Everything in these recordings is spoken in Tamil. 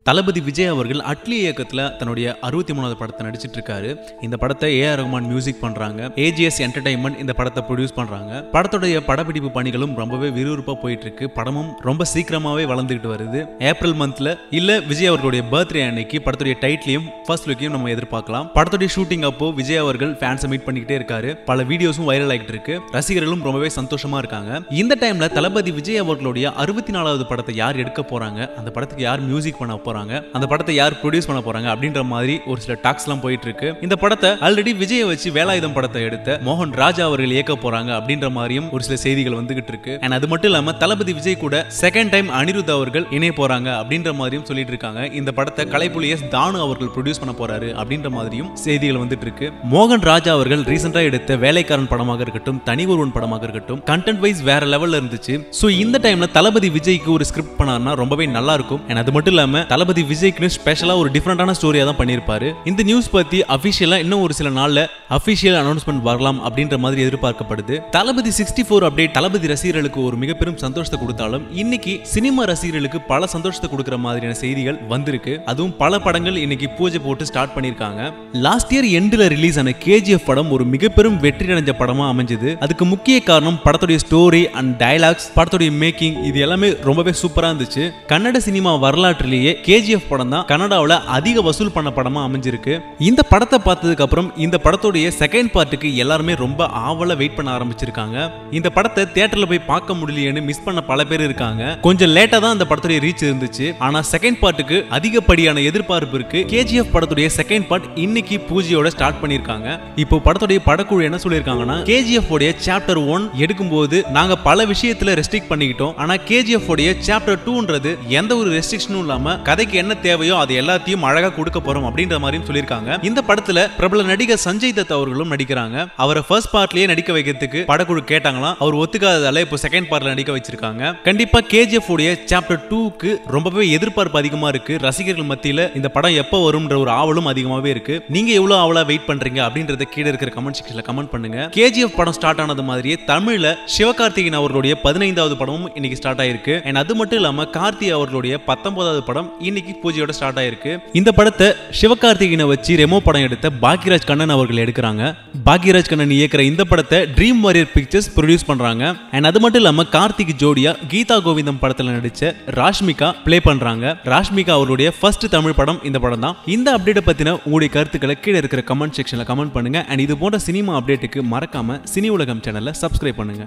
தளபதி விஜய் அவர்கள் அட்லி இயக்கத்தில் தன்னுடைய 63வது படத்தை நடிச்சிட்டு இருக்காரு. இந்த படத்தை ஏஆர் ரஹ்மான் மியூசிக் பண்றாங்க. ஏஜிஎஸ் என்டர்டைன்மெண்ட் இந்த படத்தை ப்ரொடியூஸ் பண்றாங்க. படத்துடைய படப்பிடிப்பு பணிகளும் ரொம்பவே விறுவிறுப்பா போயிட்டு இருக்கு. படமும் ரொம்ப சீக்கிரமாவே வளர்ந்துகிட்டு வருது. ஏப்ரல் மந்த்ல இல்ல விஜய் அவர்களுடைய பர்த்டே அன்னைக்கு படத்துடைய டைட்டிலையும் ஃபர்ஸ்ட் லுக்கையும் நம்ம எதிர்பார்க்கலாம். படத்துடைய ஷூட்டிங் அப்போ விஜய் அவர்கள் ஃபேன்ஸை மீட் பண்ணிக்கிட்டே இருக்காரு. பல வீடியோஸும் வைரல் ஆகிட்டு இருக்கு. ரசிகர்களும் ரொம்பவே சந்தோஷமா இருக்காங்க. இந்த டைம்ல தளபதி விஜய் அவர்களுடைய 64வது படத்தை யார் எடுக்க போறாங்க, அந்த படத்துக்கு யார் மியூசிக் பண்ண போறாங்க, அந்த படத்தை யார் ப்ரொடியூஸ் பண்ண போறாங்க அப்படின்ற மாதிரி ஒரு சில டாக்ஸ் எல்லாம் போயிட்டு இருக்கு. இந்த படத்தை ஆல்ரெடி விஜயை வச்சு வேலாயுதம் படத்தை எடுத்த மோகன் ராஜா அவர்கள் இயக்க போறாங்க அப்படின்ற மாதிரியும் ஒரு சில செய்திகள் வந்துகிட்டு இருக்கு. அண்ட் அது மட்டும் இல்லாம தளபதி விஜய் கூட செகண்ட் டைம் அனிருத் அவர்கள் இணைய போறாங்க அப்படின்ற மாதிரியும் சொல்லிட்டு இருக்காங்க. இந்த படத்தை கலைப்புலி எஸ் தானு அவர்கள் ப்ரொடியூஸ் பண்ண போறாரு அப்படின்ற மாதிரியும் செய்திகள் வந்துட்டு இருக்கு. மோகன் ராஜா அவர்கள் ரீசெண்டா எடுத்த வேலைக்காரன் படமாக இருக்கட்டும், தனி ஒருவன் படமாக இருக்கட்டும், கண்டென்ட் வைஸ் வேற லெவல்ல இருந்துச்சு. சோ இந்த டைம்ல தளபதி விஜய்க்கு ஒரு ஸ்கிரிப்ட் பண்ணாருன்னா ரொம்பவே நல்லா இருக்கும். அண்ட் அது மட்டும் இல்லாம தளபதி விஜய்க்கு ஸ்பெஷலா ஒரு டிஃபரெண்டான ஸ்டோரியா தான் பண்ணிருப்பாரு. இந்த நியூஸ் பத்தி அபிஷியலா இன்னும் ஒரு சில நாள்ல அபிஷியல் அனௌன்ஸ்மெண்ட் வரலாம் அப்படின்ற மாதிரி எதிர்பார்க்கப்படுது. தளபதி 64 அப்டேட் தளபதி ரசிகர்களுக்கு ஒரு மிகப்பெரும் சந்தோஷத்தை கொடுத்தாலும் இன்னைக்கு சினிமா ரசிகர்களுக்கு பல சந்தோஷத்தை கொடுக்கிற மாதிரியான செய்திகள் வந்திருக்கு. அதுவும் பல படங்கள் இன்னைக்கு பூஜை போட்டு ஸ்டார்ட் பண்ணிருக்காங்க. லாஸ்ட் இயர் எண்ட்ல ரிலீஸ் ஆன கேஜிஎஃப் படம் ஒரு மிகப்பெரும் வெற்றி அடைஞ்ச படமா அமைஞ்சது. அதுக்கு முக்கிய காரணம் படத்துடைய ஸ்டோரி அண்ட் டயலாக்ஸ், படத்துடைய மேக்கிங், இது எல்லாமே ரொம்பவே சூப்பரா இருந்துச்சு. கன்னட சினிமா வரலாற்றிலேயே கேஜிஎஃப் படம் தான் கனடாவில் அதிக வசூல் பண்ண படமா அமைஞ்சிருக்கு. இந்த படத்தை பார்த்ததுக்கு அப்புறம் இந்த படத்துடைய செகண்ட் பார்ட்டுக்கு எல்லாருமே ரொம்ப ஆவலா வெயிட் பண்ண ஆரம்பிச்சிருக்காங்க. இந்த படத்தை தியேட்டர்ல போய் பார்க்க முடியலையேன்னு மிஸ் பண்ண பல பேர் இருக்காங்க. கொஞ்சம் லேட்டா தான் அந்த படத்துடைய ரீச் இருந்துச்சு. ஆனா செகண்ட் பார்ட்டுக்கு அதிகப்படியான எதிர்பார்ப்பு இருக்கு. கேஜிஎஃப் படத்துடைய செகண்ட் பார்ட் இன்னைக்கு பூஜையோட ஸ்டார்ட் பண்ணிருக்காங்க. இப்போ படத்துடைய படக்குழு என்ன சொல்லிருக்காங்கன்னா, கேஜிஎஃப் உடைய சாப்டர் 1 எடுக்கும்போது நாங்க பல விஷயத்துல ரெஸ்ட்ரிக்ட் பண்ணிக்கிட்டோம். ஆனா கேஜிஎஃப் உடைய சாப்டர் 2ன்றது எந்த ஒரு ரெஸ்ட்ரிக்ஷனும் இல்லாம கதைக்கு என்ன தேவையோ அது எல்லாத்தையும் அழகா கொடுக்க போறோம் அப்படின்ற மாதிரியும் சொல்லிருக்காங்க. இந்த படத்துல பிரபல நடிகர் சஞ்சய் தத் அவர்களும் நடிக்கிறாங்க. அவரை ஃபர்ஸ்ட் பார்ட்லயே நடிக்க வைக்கிறதுக்கு படக்குழு கேட்டாங்களாம். அவர் ஒத்துக்காததால இப்போ செகண்ட் பார்ட்ல நடிக்க வச்சிருக்காங்க. கண்டிப்பா கேஜிஎஃப் உடைய சாப்டர் 2க்கு ரொம்பவே எதிர்பார்ப்பு அதிகமா இருக்கு. ரசிகர்கள் மத்தியில இந்த படம் எப்போ வரும்ன்ற ஒரு ஆவலும் அதிகமாவே இருக்கு. நீங்க எவ்வளவு ஆவலா வெயிட் பண்றீங்க அப்படின்றத கீழே இருக்கிற கமெண்ட் செக்ஷன்ல கமெண்ட் பண்ணுங்க. கேஜிஎஃப் படம் ஸ்டார்ட் ஆனது மாதிரியே தமிழ்ல சிவகார்த்திகேயன் அவர்களுடைய 15வது படமும் இன்னைக்கு ஸ்டார்ட் ஆயிருக்கு. அண்ட் அது மட்டும் இல்லாம கார்த்தி அவர்களுடைய 19வது படம் இன்னைக்கு பூஜையோட ஸ்டார்ட் ஆயிருக்கு. இந்த படத்தை சிவகார்த்திகேயனை வச்சு ரெமோ படம் எடுத்த பாக்யராஜ் கண்ணன் அவர்கள் எடுக்கிறாங்க. பாக்யராஜ் கண்ணன் இயக்குற இந்த படத்தை ட்ரீம் வாரியர் பிக்சர்ஸ் ப்ரொடியூஸ் பண்றாங்க. அண்ட் அது மட்டும் இல்லாம கார்த்திக் ஜோடியா கீதா கோவிந்தம் படத்துல நடிச்ச ராஷ்மிகா ப்ளே பண்றாங்க. ராஷ்மிகா அவருடைய ஃபர்ஸ்ட் தமிழ் படம் இந்த படம் தான். இந்த அப்டேட்டை பத்தின உங்களுடைய கருத்துக்களை கீழே இருக்கிற கமெண்ட் செக்ஷன்ல கமெண்ட் பண்ணுங்க. அண்ட் இது போன்ற சினிமா அப்டேட்டுக்கு மறக்காம சினி உலகம் சேனலை சப்ஸ்கிரைப் பண்ணுங்க.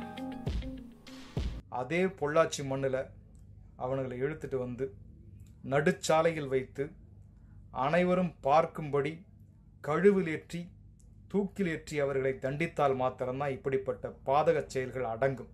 அதே பொள்ளாச்சி மண்ணில் அவனுங்களை இழுத்துட்டு வந்து நடுச்சாலையில் வைத்து அனைவரும் பார்க்கும்படி கழுவிலேற்றி தூக்கிலேற்றி அவர்களை தண்டித்தால் மாத்திரம்தான் இப்படிப்பட்ட பாதக செயல்கள் அடங்கும்.